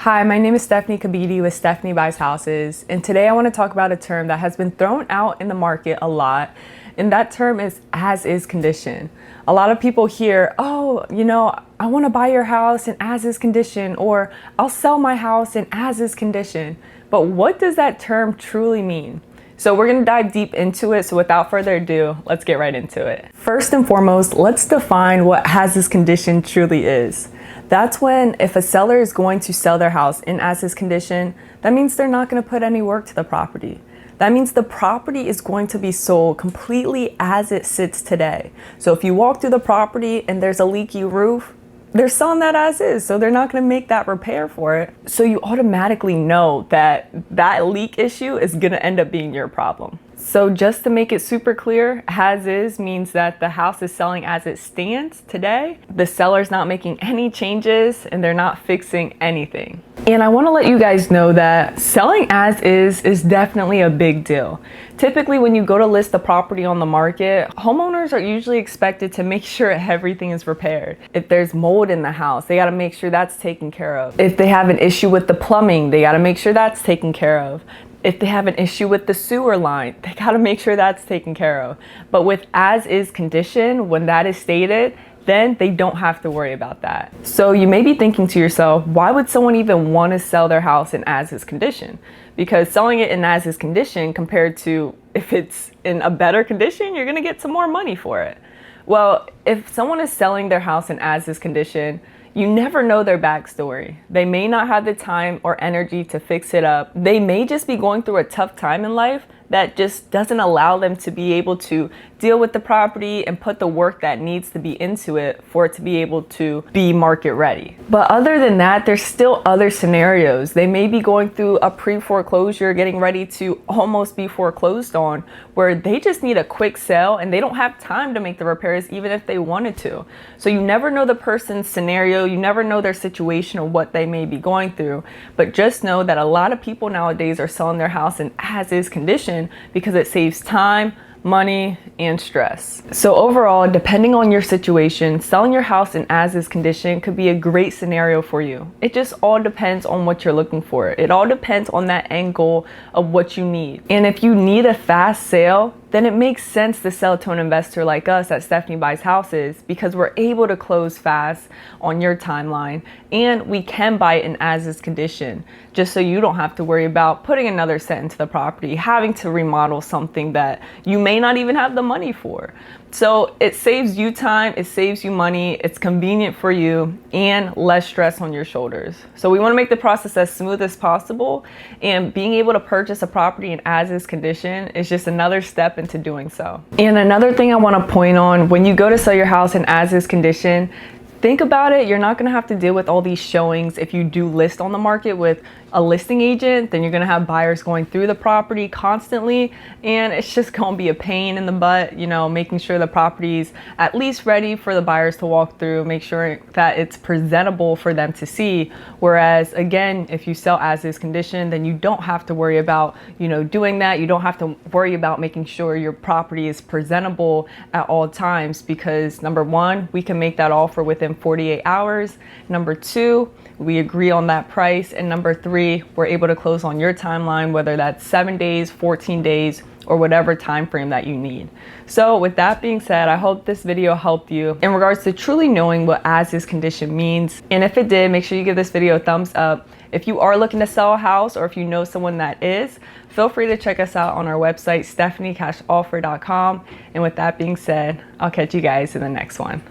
Hi, my name is Stefanie with Stefanie Buys Houses, and today I want to talk about a term that has been thrown out in the market a lot, and that term is as-is condition. A lot of people hear, oh, I want to buy your house in as-is condition, or I'll sell my house in as-is condition. But what does that term truly mean? So we're going to dive deep into it, so without further ado, let's get right into it. First and foremost, let's define what as-is condition truly is. That's when if a seller is going to sell their house in as-is condition, that means they're not going to put any work to the property. That means the property is going to be sold completely as it sits today. So if you walk through the property and there's a leaky roof, they're selling that as is, so they're not going to make that repair for it. So you automatically know that that leak issue is going to end up being your problem. So just to make it super clear, as is means that the house is selling as it stands today. The seller's not making any changes and they're not fixing anything. And I want to let you guys know that selling as is definitely a big deal. Typically, when you go to list a property on the market, homeowners are usually expected to make sure everything is repaired. If there's mold in the house, they got to make sure that's taken care of. If they have an issue with the plumbing, they got to make sure that's taken care of. If they have an issue with the sewer line, they got to make sure that's taken care of. But with as-is condition, when that is stated, then they don't have to worry about that. So you may be thinking to yourself, why would someone even want to sell their house in as-is condition? Because selling it in as-is condition compared to if it's in a better condition, you're going to get some more money for it. Well, if someone is selling their house in as-is condition, you never know their backstory. They may not have the time or energy to fix it up. They may just be going through a tough time in life that just doesn't allow them to be able to deal with the property and put the work that needs to be into it for it to be able to be market ready. But other than that, there's still other scenarios. They may be going through a pre-foreclosure, getting ready to almost be foreclosed on, where they just need a quick sale and they don't have time to make the repairs even if they wanted to. So you never know the person's scenario, you never know their situation or what they may be going through. But just know that a lot of people nowadays are selling their house in as-is condition because it saves time, money, and stress. So overall, depending on your situation, selling your house in as-is condition could be a great scenario for you. It just all depends on what you're looking for. It all depends on that end goal of what you need. And if you need a fast sale, then it makes sense to sell to an investor like us at Stefanie Buys Houses, because we're able to close fast on your timeline and we can buy it in as-is condition, just so you don't have to worry about putting another cent into the property, having to remodel something that you may not even have the money for. So it saves you time, it saves you money, it's convenient for you, and less stress on your shoulders. So we want to make the process as smooth as possible, and being able to purchase a property in as-is condition is just another step into doing so. And another thing I want to point on, when you go to sell your house in as-is condition, think about it, you're not going to have to deal with all these showings. If you do list on the market with a listing agent, then you're going to have buyers going through the property constantly, and it's just going to be a pain in the butt, making sure the property's at least ready for the buyers to walk through, make sure that it's presentable for them to see. Whereas again, if you sell as is condition, then you don't have to worry about, doing that. You don't have to worry about making sure your property is presentable at all times, because number one, we can make that offer within 48 hours. Number two, we agree on that price. And number three, we're able to close on your timeline, whether that's 7 days, 14 days, or whatever time frame that you need. So with that being said, I hope this video helped you in regards to truly knowing what as-is condition means. And if it did, make sure you give this video a thumbs up. If you are looking to sell a house, or if you know someone that is, feel free to check us out on our website, stephaniecashoffer.com. And with that being said, I'll catch you guys in the next one.